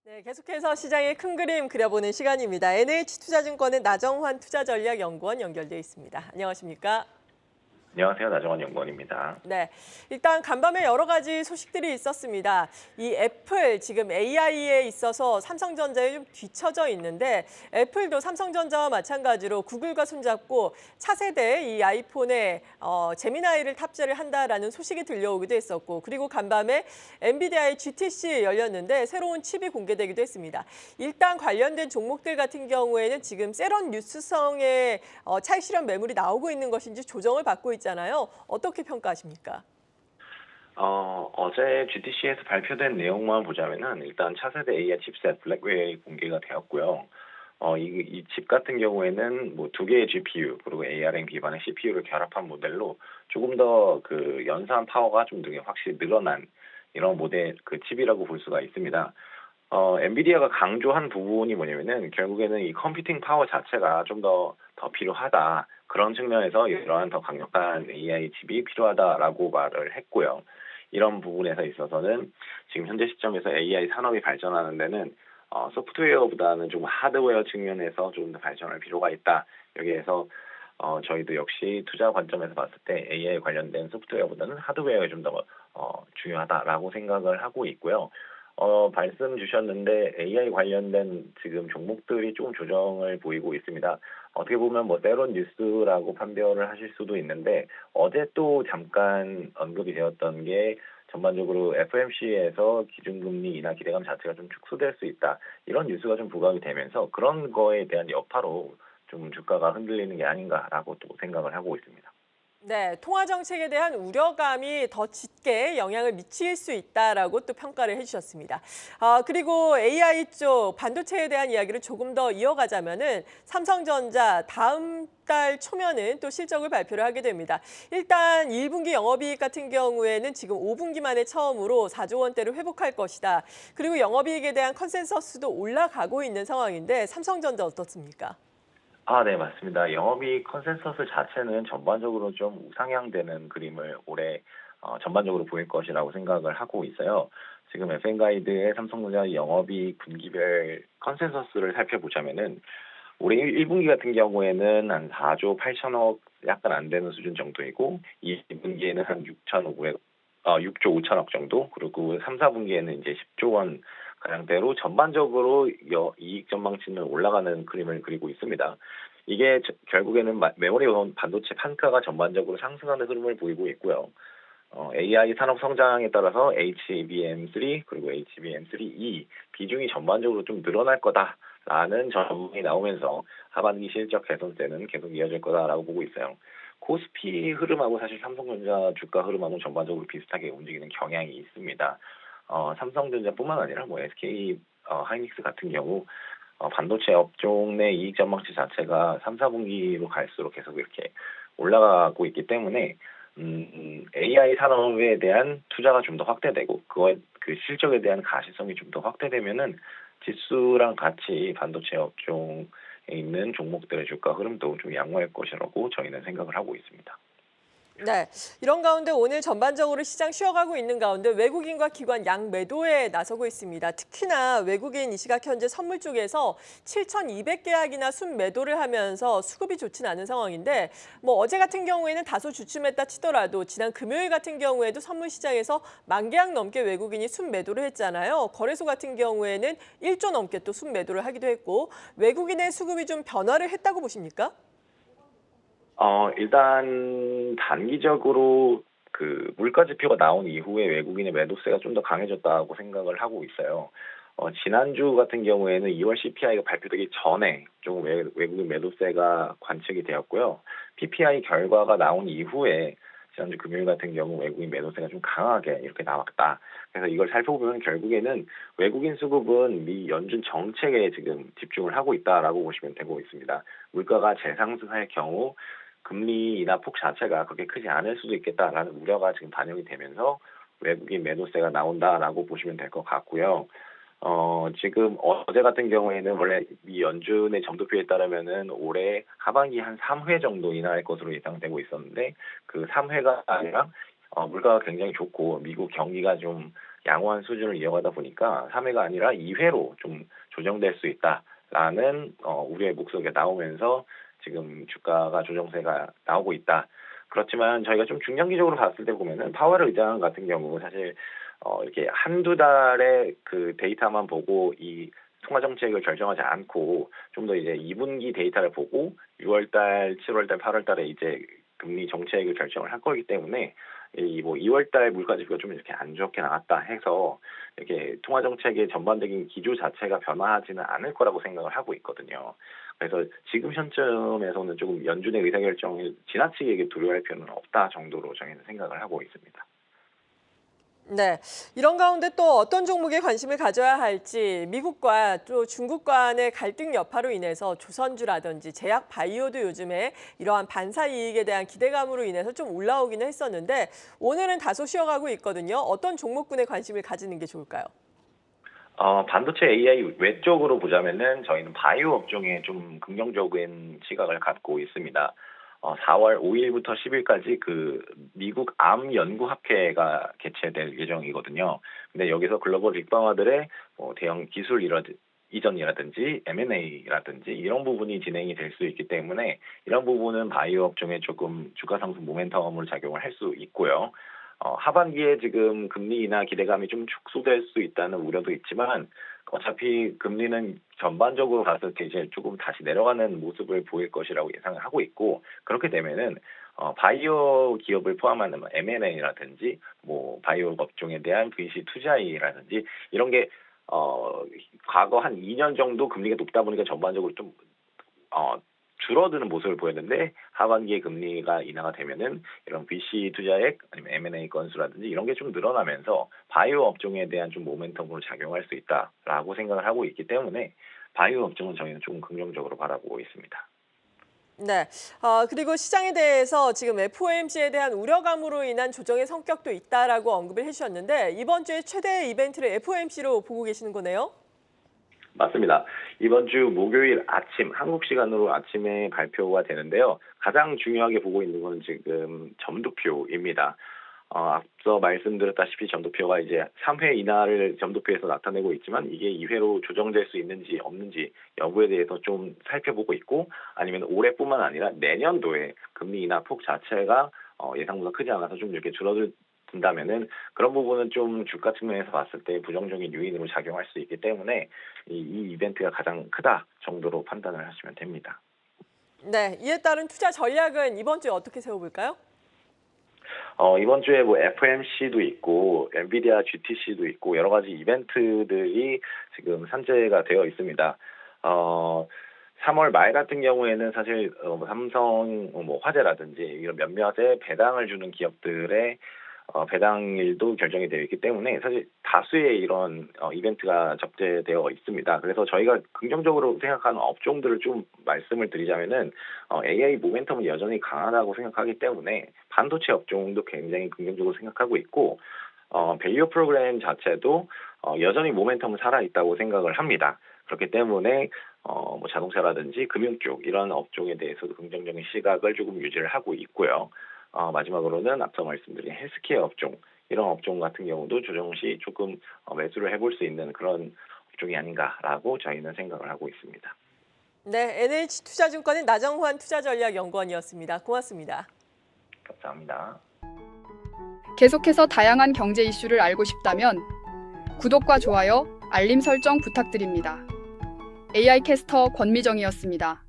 네, 계속해서 시장의 큰 그림 그려보는 시간입니다. NH투자증권의 나정환 투자전략연구원 연결돼 있습니다. 안녕하십니까? 안녕하세요. 나정원 연구원입니다. 네, 일단 간밤에 여러 가지 소식들이 있었습니다. 이 애플 지금 AI에 있어서 삼성전자에 좀 뒤처져 있는데 애플도 삼성전자와 마찬가지로 구글과 손잡고 차세대 이 아이폰에 제미나이를 탑재를 한다라는 소식이 들려오기도 했었고 그리고 간밤에 엔비디아의 GTC 열렸는데 새로운 칩이 공개되기도 했습니다. 일단 관련된 종목들 같은 경우에는 지금 세런 뉴스성의 차익 실현 매물이 나오고 있는 것인지 조정을 받고 있잖아요. 어떻게 평가하십니까? 어제 GTC에서 발표된 내용만 보자면은 일단 차세대 AI 칩셋 블랙웨이 공개가 되었고요. 이 칩 같은 경우에는 뭐 두 개의 GPU 그리고 ARM 기반의 CPU를 결합한 모델로 조금 더 그 연산 파워가 좀 되게 확실히 늘어난 이런 모델 그 칩이라고 볼 수가 있습니다. 엔비디아가 강조한 부분이 뭐냐면은 결국에는 이 컴퓨팅 파워 자체가 좀 더 필요하다. 그런 측면에서 이러한 더 강력한 AI 칩이 필요하다라고 말을 했고요. 이런 부분에서 있어서는 지금 현재 시점에서 AI 산업이 발전하는 데는 소프트웨어보다는 좀 하드웨어 측면에서 좀 더 발전할 필요가 있다. 여기에서 저희도 역시 투자 관점에서 봤을 때 AI 관련된 소프트웨어보다는 하드웨어가 좀 더 중요하다라고 생각을 하고 있고요. 말씀 주셨는데 AI 관련된 지금 종목들이 조금 조정을 보이고 있습니다. 어떻게 보면 뭐 때론 뉴스라고 판별을 하실 수도 있는데 어제 또 잠깐 언급이 되었던 게 전반적으로 FMC에서 기준금리 인하 기대감 자체가 좀 축소될 수 있다. 이런 뉴스가 좀 부각이 되면서 그런 거에 대한 여파로 좀 주가가 흔들리는 게 아닌가라고 또 생각을 하고 있습니다. 네, 통화 정책에 대한 우려감이 더 짙게 영향을 미칠 수 있다라고 또 평가를 해주셨습니다. 그리고 AI 쪽 반도체에 대한 이야기를 조금 더 이어가자면은 삼성전자 다음 달 초면은 또 실적을 발표를 하게 됩니다. 일단 1분기 영업이익 같은 경우에는 지금 5분기 만에 처음으로 4조 원대를 회복할 것이다. 그리고 영업이익에 대한 컨센서스도 올라가고 있는 상황인데 삼성전자 어떻습니까? 네, 맞습니다. 영업이익 컨센서스 자체는 전반적으로 좀 우상향되는 그림을 올해 전반적으로 보일 것이라고 생각을 하고 있어요. 지금 FN가이드의 삼성전자 영업이익 분기별 컨센서스를 살펴보자면은 올해 1분기 같은 경우에는 한 4조 8천억 약간 안 되는 수준 정도이고 2분기에는 한 6조 5천억 정도 그리고 3, 4분기에는 이제 10조 원 가량대로 전반적으로 이익 전망치는 올라가는 그림을 그리고 있습니다. 이게 결국에는 메모리 반도체 판가가 전반적으로 상승하는 흐름을 보이고 있고요. AI 산업 성장에 따라서 HBM3 그리고 HBM3E 비중이 전반적으로 좀 늘어날 거다라는 전망이 나오면서 하반기 실적 개선세는 계속 이어질 거다라고 보고 있어요. 코스피 흐름하고 사실 삼성전자 주가 흐름하고 전반적으로 비슷하게 움직이는 경향이 있습니다. 삼성전자뿐만 아니라 뭐 SK 하이닉스 같은 경우 반도체 업종 내 이익 전망치 자체가 3, 4분기로 갈수록 계속 이렇게 올라가고 있기 때문에 AI 산업에 대한 투자가 좀 더 확대되고 그 실적에 대한 가시성이 좀 더 확대되면은 지수랑 같이 반도체 업종에 있는 종목들의 주가 흐름도 좀 양호할 것이라고 저희는 생각을 하고 있습니다. 네, 이런 가운데 오늘 전반적으로 시장 쉬어가고 있는 가운데 외국인과 기관 양매도에 나서고 있습니다. 특히나 외국인 이 시각 현재 선물 쪽에서 7,200계약이나 순매도를 하면서 수급이 좋진 않은 상황인데 뭐 어제 같은 경우에는 다소 주춤했다 치더라도 지난 금요일 같은 경우에도 선물 시장에서 10,000계약 넘게 외국인이 순매도를 했잖아요. 거래소 같은 경우에는 1조 넘게 또 순매도를 하기도 했고 외국인의 수급이 좀 변화를 했다고 보십니까? 일단 단기적으로 그 물가 지표가 나온 이후에 외국인의 매도세가 좀 더 강해졌다고 생각을 하고 있어요. 지난주 같은 경우에는 2월 CPI가 발표되기 전에 좀 외국인 매도세가 관측이 되었고요. PPI 결과가 나온 이후에 지난주 금요일 같은 경우 외국인 매도세가 좀 강하게 이렇게 나왔다. 그래서 이걸 살펴보면 결국에는 외국인 수급은 미 연준 정책에 지금 집중을 하고 있다라고 보시면 되고 있습니다. 물가가 재상승할 경우 금리 인하 폭 자체가 그렇게 크지 않을 수도 있겠다라는 우려가 지금 반영이 되면서 외국인 매도세가 나온다라고 보시면 될 것 같고요. 지금 어제 같은 경우에는 원래 미 연준의 정도표에 따르면은 올해 하반기 한 3회 정도 인하할 것으로 예상되고 있었는데 그 3회가 아니라 물가가 굉장히 좋고 미국 경기가 좀 양호한 수준을 이어가다 보니까 3회가 아니라 2회로 좀 조정될 수 있다라는 우려의 목소리가 나오면서 지금 주가가 조정세가 나오고 있다. 그렇지만 저희가 좀 중장기적으로 봤을 때 보면은 파월 의장 같은 경우 사실 이렇게 한두 달의 그 데이터만 보고 이 통화 정책을 결정하지 않고 좀 더 이제 2분기 데이터를 보고 6월달, 7월달, 8월달에 이제 금리 정책을 결정을 할 거기 때문에 이 뭐 2월달 물가 지표가 좀 이렇게 안 좋게 나왔다 해서 이렇게 통화 정책의 전반적인 기조 자체가 변화하지는 않을 거라고 생각을 하고 있거든요. 그래서 지금 현점에서는 조금 연준의 의사결정을 지나치게 두려워할 필요는 없다 정도로 저희는 생각을 하고 있습니다. 네, 이런 가운데 또 어떤 종목에 관심을 가져야 할지 미국과 또 중국 간의 갈등 여파로 인해서 조선주라든지 제약 바이오도 요즘에 이러한 반사 이익에 대한 기대감으로 인해서 좀 올라오기는 했었는데 오늘은 다소 쉬어가고 있거든요. 어떤 종목군에 관심을 가지는 게 좋을까요? 반도체 AI 외적으로 보자면은 저희는 바이오 업종에 좀 긍정적인 시각을 갖고 있습니다. 4월 5일부터 10일까지 그 미국 암 연구학회가 개최될 예정이거든요. 근데 여기서 글로벌 빅파마들의 대형 기술 이전이라든지 M&A라든지 이런 부분이 진행이 될 수 있기 때문에 이런 부분은 바이오 업종에 조금 주가 상승 모멘텀으로 작용을 할 수 있고요. 하반기에 지금 금리 인하 기대감이 좀 축소될 수 있다는 우려도 있지만 어차피 금리는 전반적으로 봤을 때 이제 조금 다시 내려가는 모습을 보일 것이라고 예상을 하고 있고 그렇게 되면은 바이오 기업을 포함하는 M&A라든지 뭐 바이오 업종에 대한 VC 투자이라든지 이런 게 과거 한 2년 정도 금리가 높다 보니까 전반적으로 좀 줄어드는 모습을 보였는데 하반기에 금리가 인하가 되면은 이런 VC 투자액 아니면 M&A 건수라든지 이런 게 좀 늘어나면서 바이오 업종에 대한 좀 모멘텀으로 작용할 수 있다라고 생각을 하고 있기 때문에 바이오 업종은 저희는 조금 긍정적으로 바라보고 있습니다. 네, 그리고 시장에 대해서 지금 FOMC에 대한 우려감으로 인한 조정의 성격도 있다라고 언급을 해주셨는데 이번 주에 최대 이벤트를 FOMC로 보고 계시는 거네요? 맞습니다. 이번 주 목요일 아침, 한국 시간으로 아침에 발표가 되는데요. 가장 중요하게 보고 있는 건 지금 점도표입니다. 앞서 말씀드렸다시피 점도표가 이제 3회 인하를 점도표에서 나타내고 있지만 이게 2회로 조정될 수 있는지 없는지 여부에 대해서 좀 살펴보고 있고 아니면 올해뿐만 아니라 내년도에 금리 인하 폭 자체가 예상보다 크지 않아서 좀 이렇게 줄어든다면은 그런 부분은 좀 주가 측면에서 봤을 때 부정적인 요인으로 작용할 수 있기 때문에 이 이벤트가 가장 크다 정도로 판단을 하시면 됩니다. 네, 이에 따른 투자 전략은 이번 주에 어떻게 세워볼까요? 이번 주에 뭐 FMC도 있고 엔비디아 GTC도 있고 여러 가지 이벤트들이 지금 산재가 되어 있습니다. 3월 말 같은 경우에는 사실 삼성, 화재라든지 이런 몇몇의 배당을 주는 기업들의 배당일도 결정이 되어 있기 때문에 사실 다수의 이런 이벤트가 적재되어 있습니다. 그래서 저희가 긍정적으로 생각하는 업종들을 좀 말씀을 드리자면은 AI 모멘텀은 여전히 강하다고 생각하기 때문에 반도체 업종도 굉장히 긍정적으로 생각하고 있고 밸류 프로그램 자체도 여전히 모멘텀은 살아있다고 생각을 합니다. 그렇기 때문에 뭐 자동차라든지 금융 쪽 이런 업종에 대해서도 긍정적인 시각을 조금 유지를 하고 있고요. 마지막으로는 앞서 말씀드린 헬스케어 업종 이런 업종 같은 경우도 조정 시 조금 매수를 해볼 수 있는 그런 업종이 아닌가라고 저희는 생각을 하고 있습니다. 네, NH투자증권의 나정환 투자전략연구원이었습니다. 고맙습니다. 감사합니다. 계속해서 다양한 경제 이슈를 알고 싶다면 구독과 좋아요, 알림 설정 부탁드립니다. AI 캐스터 권미정이었습니다.